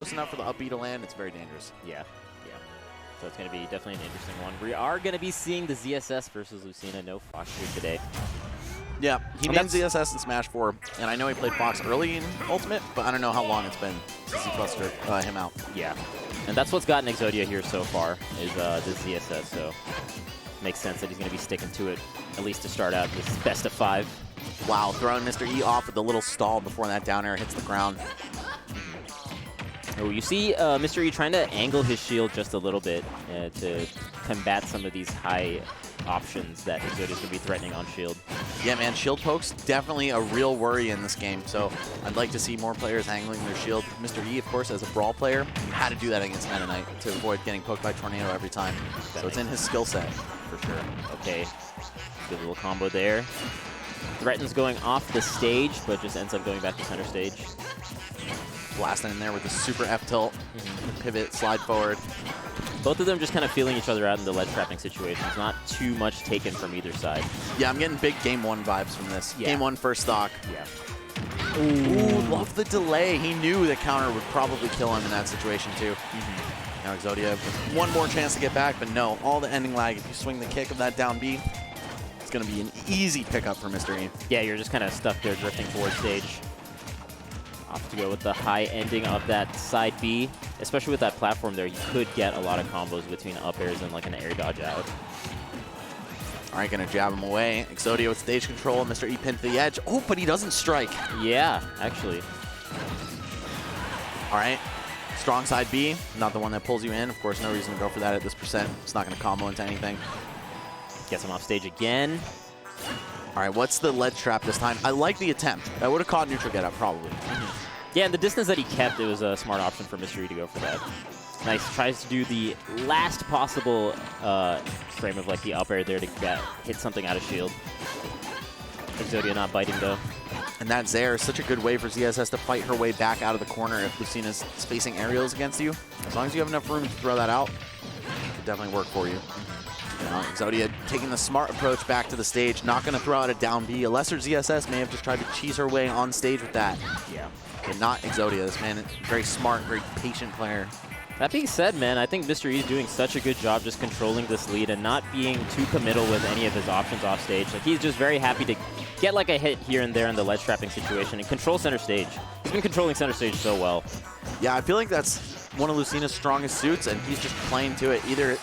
close enough for the up B to land, it's very dangerous. Yeah. So it's going to be definitely an interesting one. We are going to be seeing the ZSS versus Lucina. No Fox here today. Yeah, he made ZSS in Smash 4, and I know he played Fox early in Ultimate, but I don't know how long it's been since he clustered him out. Yeah, and that's what's gotten Exodia here so far, is the ZSS, so makes sense that he's going to be sticking to it, at least to start out this best of 5. Wow, throwing Mr. E off with a little stall before that down air hits the ground. Oh, you see Mr. E trying to angle his shield just a little bit to combat some of these high options that Exodia is going to be threatening on shield. Yeah, man, shield pokes definitely a real worry in this game, so I'd like to see more players angling their shield. Mr. E, of course, as a brawl player, had to do that against Meta Knight to avoid getting poked by Tornado every time. So it's in his skill set. For sure. Okay, good little combo there. Threatens going off the stage, but just ends up going back to center stage. Blasting in there with a super F tilt, pivot, slide forward. Both of them just kind of feeling each other out in the ledge trapping situations. Not too much taken from either side. Yeah, I'm getting big Game 1 vibes from this. Yeah. Game 1 first stock. Yeah. Ooh, love the delay. He knew the counter would probably kill him in that situation too. Now Exodia with one more chance to get back, but no, all the ending lag. If you swing the kick of that down B, it's going to be an easy pickup for Mr. E. Yeah, you're just kind of stuck there drifting towards stage. Off to go with the high ending of that side B. Especially with that platform there, you could get a lot of combos between up airs and like an air dodge out. All right, gonna jab him away. Exodia with stage control. Mr. E pinned to the edge. Oh, but he doesn't strike. Yeah, actually. All right, strong side B. Not the one that pulls you in. Of course, no reason to go for that at this percent. It's not gonna combo into anything. Gets him off stage again. All right, what's the ledge trap this time? I like the attempt. I would have caught neutral get up, probably. Yeah, and the distance that he kept, it was a smart option for Mr. E to go for that. Nice, tries to do the last possible frame of like the up air there to hit something out of shield. Exodia not biting though. And that Zaire is such a good way for ZSS to fight her way back out of the corner if Lucina's spacing aerials against you. As long as you have enough room to throw that out, it could definitely work for you. Exodia taking the smart approach back to the stage, not going to throw out a down B. A lesser ZSS may have just tried to cheese her way on stage with that. Yeah. And not Exodia. This man, very smart, very patient player. That being said, man, I think Mr. E is doing such a good job just controlling this lead and not being too committal with any of his options off stage. Like, he's just very happy to get like a hit here and there in the ledge trapping situation and control center stage. He's been controlling center stage so well. Yeah, I feel like that's one of Lucina's strongest suits, and he's just playing to it. Either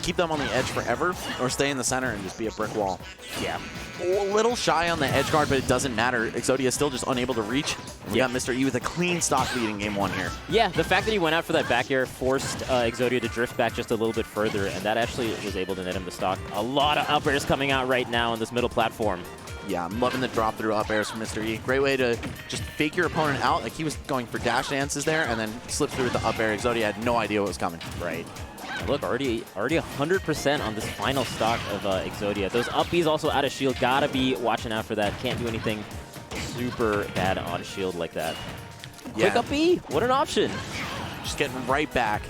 keep them on the edge forever or stay in the center and just be a brick wall. Yeah. A little shy on the edge guard, but it doesn't matter. Exodia is still just unable to reach. We got Mr. E with a clean stock lead in Game 1 here. Yeah, the fact that he went out for that back air forced Exodia to drift back just a little bit further, and that actually was able to net him to stock. A lot of up airs coming out right now on this middle platform. Yeah, I'm loving the drop through up airs from Mr. E. Great way to just fake your opponent out. Like, he was going for dash dances there and then slipped through with the up air. Exodia had no idea what was coming. Right. Look, already 100% on this final stock of Exodia. Those up Bs also out of shield. Gotta be watching out for that. Can't do anything super bad on shield like that. Yeah. Quick up B, what an option. Just getting right back.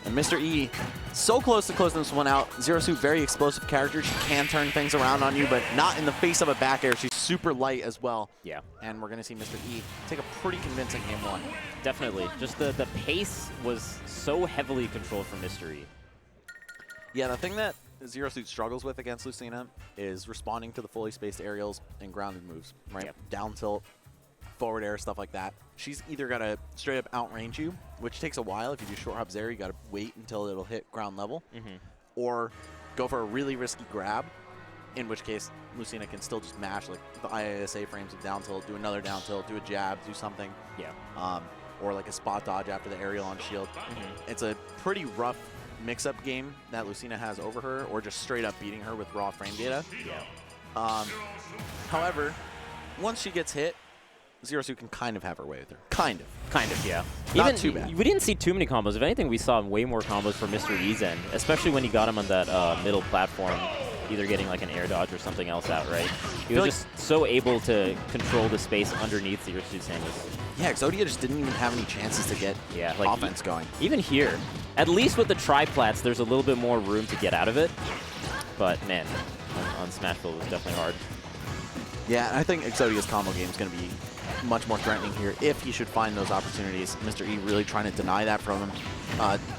And Mr. E, so close to closing this one out. Zero Suit, very explosive character. She can turn things around on you, but not in the face of a back air. She's super light as well. Yeah. And we're going to see Mr. E take a pretty convincing Game 1. Definitely. Just the pace was so heavily controlled from Mr. E. Yeah, the thing that Zero Suit struggles with against Lucina is responding to the fully spaced aerials and grounded moves, right? Yep. Down tilt, forward air, stuff like that. She's either got to straight up outrange you, which takes a while. If you do short hop Zaire, you got to wait until it'll hit ground level, or go for a really risky grab, in which case Lucina can still just mash like the IISA frames of down tilt, do another down tilt, do a jab, do something. Yeah. Or like a spot dodge after the aerial on shield. It's a pretty rough mix-up game that Lucina has over her, or just straight up beating her with raw frame data. Yeah. However, once she gets hit, Zero Suit can kind of have her way with her. Kind of, yeah. Not too bad. We didn't see too many combos. If anything, we saw way more combos for Mr. E's end, especially when he got him on that middle platform, either getting like an air dodge or something else out, right? He was just so able to control the space underneath Zero Suit's handles. Yeah, Exodia just didn't even have any chances to get offense going. Even here, at least with the tri-plats, there's a little bit more room to get out of it. But man, on Smashville, it was definitely hard. Yeah, I think Exodia's combo game is going to be much more threatening here if he should find those opportunities. Mr. E really trying to deny that from him.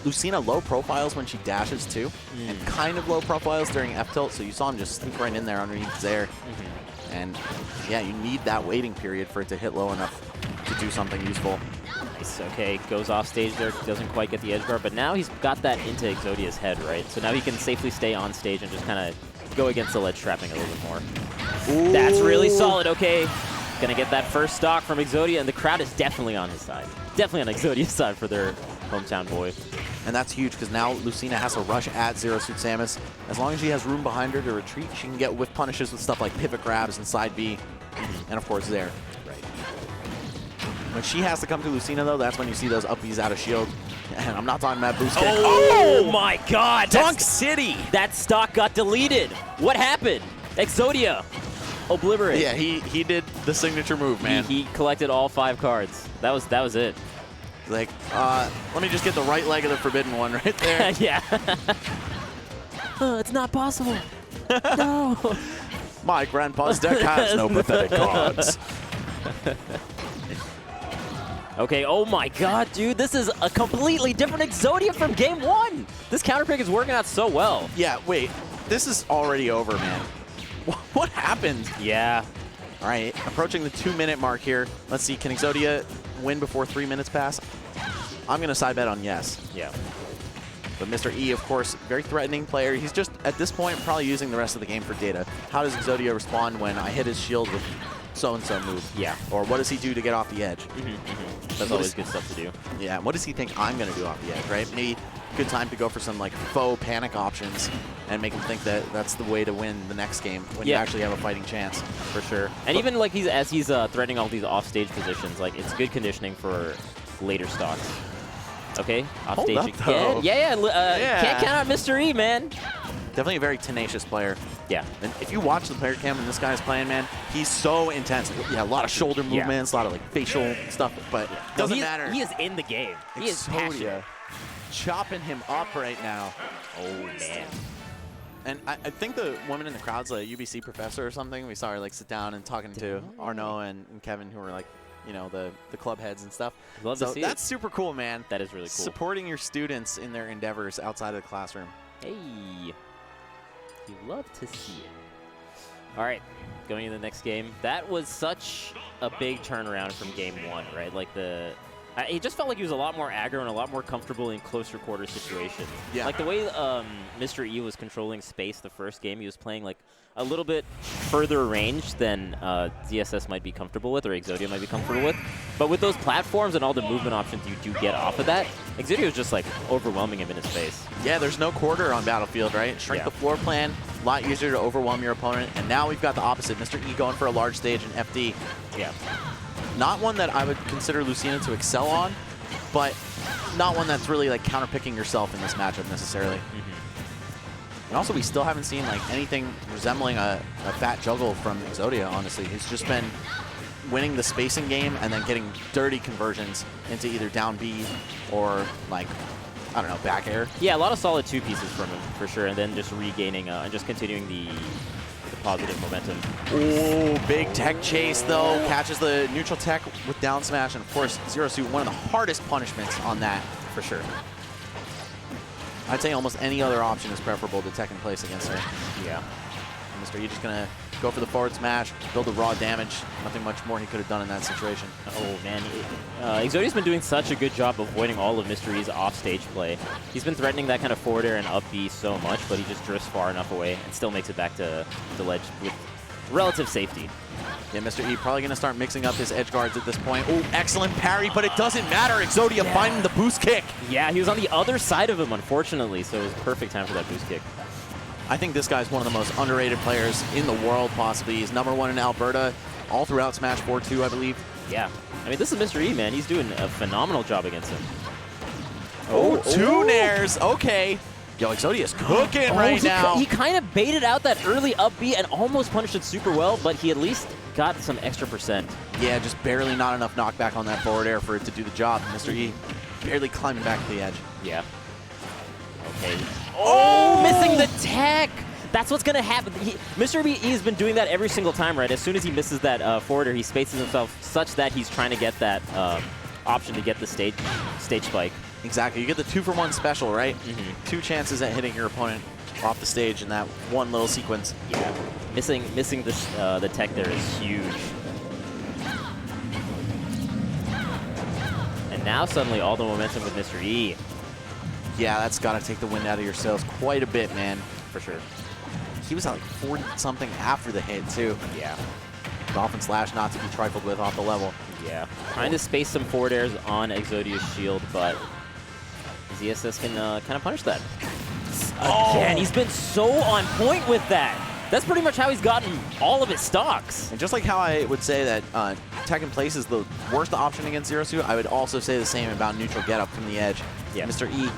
Lucina low profiles when she dashes too, and kind of low profiles during F-tilt, so you saw him just sneak right in there underneath Zaire. And yeah, you need that waiting period for it to hit low enough to do something useful. Nice, okay, goes off stage there, doesn't quite get the edge guard, but now he's got that into Exodia's head, right? So now he can safely stay on stage and just kind of go against the ledge trapping a little bit more. Ooh. That's really solid, okay. Gonna get that first stock from Exodia, and the crowd is definitely on his side. Definitely on Exodia's side for their hometown boy. And that's huge, because now Lucina has to rush at Zero Suit Samus. As long as she has room behind her to retreat, she can get whiff punishes with stuff like pivot grabs and side B, and of course there. Right. When she has to come to Lucina, though, that's when you see those up Bs out of shield. And I'm not talking about boost kick. Oh my god! Dunk City! That stock got deleted. What happened? Exodia obliterated. Yeah, he did the signature move, man. He collected all 5 cards. That was it. Like, let me just get the right leg of the forbidden one right there. Yeah. It's not possible. No. My grandpa's deck has no pathetic cards. Okay, oh my god, dude. This is a completely different Exodia from game 1. This counter pick is working out so well. Yeah, wait. This is already over, man. What happened? Yeah. All right, approaching the 2-minute mark here. Let's see, can Exodia win before 3 minutes pass? I'm going to side bet on yes. Yeah. But Mr. E, of course, very threatening player. He's just, at this point, probably using the rest of the game for data. How does Exodia respond when I hit his shield with so-and-so move? Yeah. Or what does he do to get off the edge? That's always good stuff to do. Yeah, what does he think I'm going to do off the edge, right? Maybe good time to go for some like faux panic options and make him think that that's the way to win the next game when you actually have a fighting chance. For sure. And even like as he's threatening all these off-stage positions, like it's good conditioning for later stocks. Okay, off stage again. Yeah. Can't count out Mr. E, man. Definitely a very tenacious player. Yeah. And if you watch the player cam when this guy's playing, man, he's so intense. Yeah, a lot of shoulder movements, a lot of like facial stuff, but doesn't matter. He is in the game. He is passionate. Chopping him up right now. Oh, man. And I think the woman in the crowd's a UBC professor or something. We saw her like sit down and talking to Arnaud and Kevin, who were like, you know, the club heads and stuff. Love to see that's super cool, man. That is really cool. Supporting your students in their endeavors outside of the classroom. Hey, you love to see it. All right, going into the next game. That was such a big turnaround from game 1, right? Like it just felt like he was a lot more aggro and a lot more comfortable in closer quarter situations. Yeah. Like the way Mr. E was controlling space the first game, he was playing like a little bit further range than ZSS might be comfortable with or Exodia might be comfortable with. But with those platforms and all the movement options you do get off of that, Exodia was just like overwhelming him in his face. Yeah, there's no quarter on Battlefield, right? Shrink the floor plan, a lot easier to overwhelm your opponent. And now we've got the opposite. Mr. E going for a large stage in FD. Yeah. Not one that I would consider Lucina to excel on, but not one that's really like counterpicking yourself in this matchup necessarily. And also, we still haven't seen like anything resembling a fat juggle from Exodia, honestly. He's just been winning the spacing game and then getting dirty conversions into either down B or like, I don't know, back air. Yeah, a lot of solid 2 pieces from him, for sure, and then just regaining and just continuing the positive momentum. Oh, big tech chase, though. Catches the neutral tech with down smash, and of course, Zero Suit, one of the hardest punishments on that, for sure. I'd say almost any other option is preferable to tech in place against her. Yeah. Mr. E just going to go for the forward smash, build the raw damage. Nothing much more he could have done in that situation. Oh, man. Exodia's been doing such a good job avoiding all of Mr. E's off-stage play. He's been threatening that kind of forward air and up B so much, but he just drifts far enough away and still makes it back to the ledge with relative safety. Yeah, Mr. E probably going to start mixing up his edge guards at this point. Oh, excellent parry, but it doesn't matter. Exodia finding the boost kick. Yeah, he was on the other side of him, unfortunately, so it was perfect time for that boost kick. I think this guy's one of the most underrated players in the world, possibly. He's #1 in Alberta, all throughout Smash 4-2, I believe. Yeah. I mean, this is Mr. E, man. He's doing a phenomenal job against him. Oh, 2 nairs. Okay. Yo, Exodia's cooking right now. He kind of baited out that early up B and almost punished it super well, but he at least got some extra %. Yeah, just barely not enough knockback on that forward air for it to do the job. Mr. E barely climbing back to the edge. Yeah. Okay. Oh, missing the tech! That's what's going to happen. Mr. E has been doing that every single time, right? As soon as he misses that forwarder, he spaces himself such that he's trying to get that option to get the stage spike. Exactly. You get the 2-for-1 special, right? 2 chances at hitting your opponent off the stage in that one little sequence. Yeah. Missing this, the tech there is huge. And now suddenly all the momentum with Mr. E. Yeah, that's got to take the wind out of your sails quite a bit, man. For sure. He was at like 40-something after the hit, too. Yeah. Dolphin Slash not to be trifled with off the level. Yeah. Trying to space some forward airs on Exodia's shield, but ZSS can kind of punish that. Again, he's been so on point with that. That's pretty much how he's gotten all of his stocks. And just like how I would say that tech in place is the worst option against Zero Suit, I would also say the same about neutral get up from the edge. Yeah. Mr. E,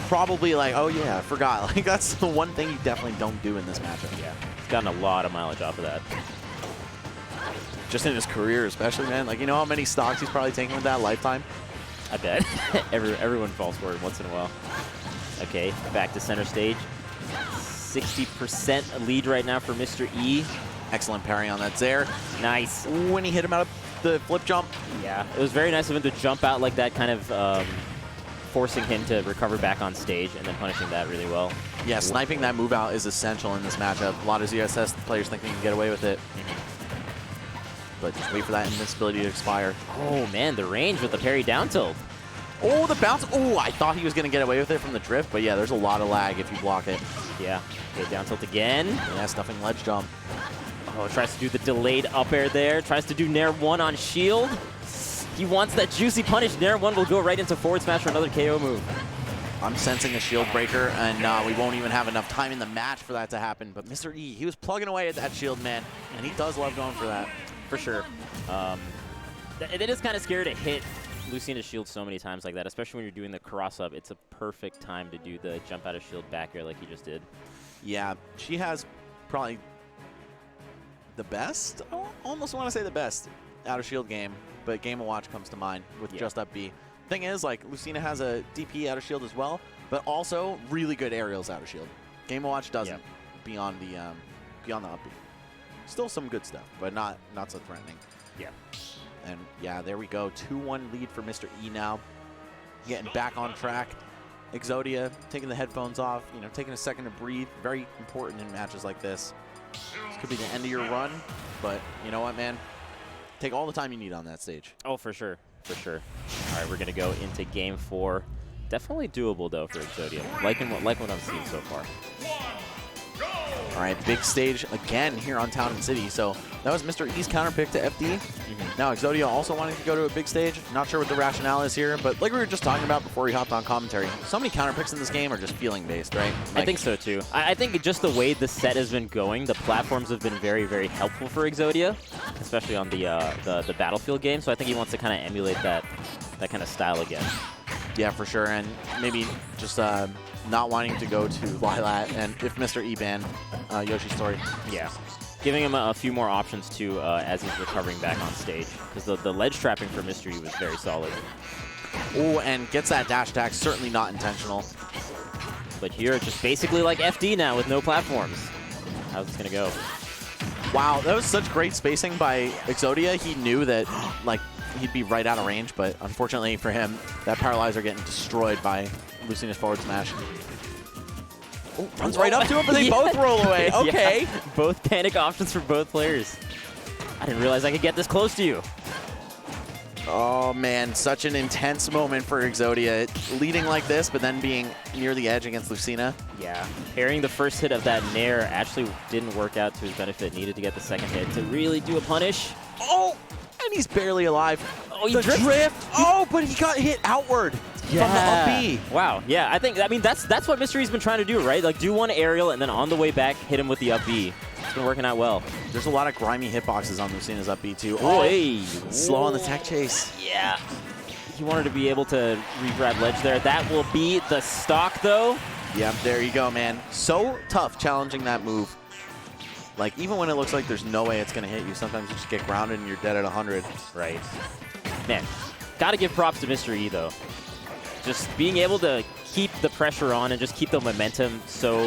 probably like, oh yeah, I forgot. Like that's the one thing you definitely don't do in this matchup. Yeah. He's gotten a lot of mileage off of that. Just in his career especially, man. Like, you know how many stocks he's probably taken with that lifetime? I bet. Everyone falls for it once in a while. Okay, back to center stage. 60% lead right now for Mr. E. Excellent parry on that Zair. Nice. When he hit him out of the flip jump. Yeah, it was very nice of him to jump out like that, kind of forcing him to recover back on stage and then punishing that really well. Yeah, sniping that move out is essential in this matchup. A lot of ZSS players think they can get away with it. But just wait for that invincibility to expire. Oh, man, the range with the parry down tilt. Oh, the bounce. Oh, I thought he was going to get away with it from the drift, but yeah, there's a lot of lag if you block it. Yeah. Okay, down tilt again. Yeah, stuffing ledge jump. Oh, tries to do the delayed up air there. Tries to do Nair 1 on shield. He wants that juicy punish. Nair 1 will go right into forward smash for another KO move. I'm sensing a shield breaker, and we won't even have enough time in the match for that to happen. But Mr. E, he was plugging away at that shield, man, and he does love going for that. For sure. It is kind of scary to hit Lucina's shield so many times like that, especially when you're doing the cross-up. It's a perfect time to do the jump out of shield back air like he just did. Yeah, she has probably the best, I almost want to say the best out of shield game, but Game & Watch comes to mind with just up B. Thing is, like, Lucina has a DP out of shield as well, but also really good aerials out of shield. Game & Watch doesn't beyond the up B. Still some good stuff, but not so threatening. Yeah. And yeah, there we go. 2-1 lead for Mr. E now. Getting back on track. Exodia taking the headphones off, you know, taking a second to breathe. Very important in matches like this. This could be the end of your run, but you know what, man? Take all the time you need on that stage. Oh, for sure. For sure. All right, we're going to go into game 4. Definitely doable, though, for Exodia. Liking what I've seen so far. All right, big stage again here on Town and City. So that was Mr. E's counter pick to FD. Now Exodia also wanting to go to a big stage. Not sure what the rationale is here, but like we were just talking about before we hopped on commentary, so many counter picks in this game are just feeling based, right? Like, I think so too. I think just the way the set has been going, the platforms have been very, very helpful for Exodia, especially on the Battlefield game. So I think he wants to kind of emulate that kind of style again. Yeah, for sure, and maybe just not wanting to go to Lilat, and if Mr. E banned Yoshi's Story. Yeah. Giving him a few more options, too, as he's recovering back on stage. Because the ledge trapping for Mr. E was very solid. Oh, and gets that dash attack. Certainly not intentional. But here, it's just basically like FD now with no platforms. How's this going to go? Wow, that was such great spacing by Exodia. He knew that, like, he'd be right out of range, but unfortunately for him, that paralyzer getting destroyed by Lucina's forward smash. Oh, runs right up to him, but they both roll away. Okay. Yeah. Both panic options for both players. I didn't realize I could get this close to you. Oh, man, such an intense moment for Exodia. Leading like this, but then being near the edge against Lucina. Yeah. Parrying the first hit of that Nair actually didn't work out to his benefit. Needed to get the second hit to really do a punish. Oh, and he's barely alive. Oh, he the drift. Oh, but he got hit outward. Yeah. From the up B. Wow. Yeah, I mean, that's what Mystery's been trying to do, right? Like, do one aerial, and then on the way back, hit him with the up B. It's been working out well. There's a lot of grimy hitboxes on Lucina's up B, too. Oh, hey. Slow on the tech chase. Yeah. He wanted to be able to re-grab ledge there. That will be the stock, though. Yeah, there you go, man. So tough challenging that move. Like, even when it looks like there's no way it's going to hit you, sometimes you just get grounded and you're dead at 100. Right. Man, got to give props to Mr. E, though. just being able to keep the pressure on and just keep the momentum so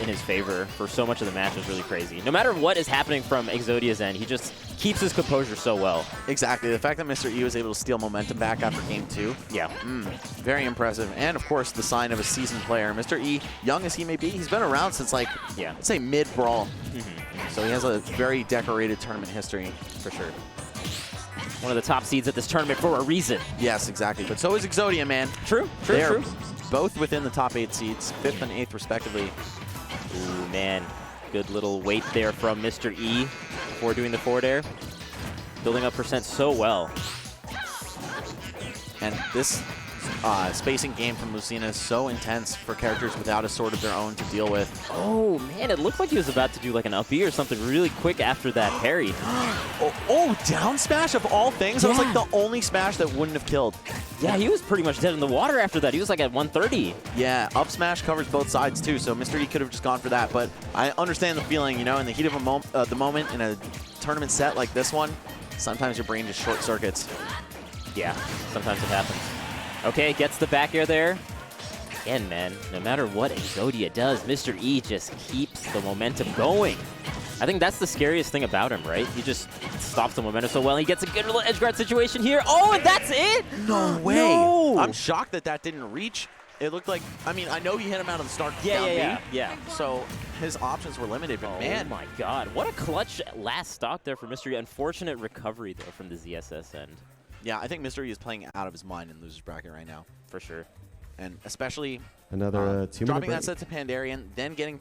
in his favor for so much of the match is really crazy. No matter what is happening from Exodia's end, he just keeps his composure so well. Exactly. The fact that Mr. E was able to steal momentum back after game 2. Yeah. Very impressive. And, of course, the sign of a seasoned player. Mr. E, young as he may be, he's been around since, like, let's say mid-brawl. So he has a very decorated tournament history. For sure. One of the top seeds at this tournament for a reason. Yes, exactly. But so is Exodia, man. True. They're both within the top 8 seeds, 5th and 8th respectively. Ooh, man. Good little wait there from Mr. E before doing the forward air. Building up percent so well. And this spacing game from Lucina is so intense for characters without a sword of their own to deal with. Oh, man, it looked like he was about to do like an up B or something really quick after that parry. Down smash of all things? That was like the only smash that wouldn't have killed. Yeah, he was pretty much dead in the water after that. He was like at 130. Yeah, up smash covers both sides too, so Mr. E could have just gone for that. But I understand the feeling, you know, in the heat of the moment in a tournament set like this one, sometimes your brain just short circuits. Yeah, sometimes it happens. Okay, gets the back air there. Again, man, no matter what Exodia does, Mr. E just keeps the momentum going. I think that's the scariest thing about him, right? He just stops the momentum so well. He gets a good little edge guard situation here. Oh, and that's it? No way. No. I'm shocked that that didn't reach. It looked like, I mean, I know he hit him out of the start down B. Yeah. So his options were limited, but man. Oh my God. What a clutch last stock there for Mr. E. Unfortunate recovery, though, from the ZSS end. Yeah, I think Mr. E is playing out of his mind in loser's bracket right now. For sure. And especially another 2-minute dropping break. that set to Pandarian, then getting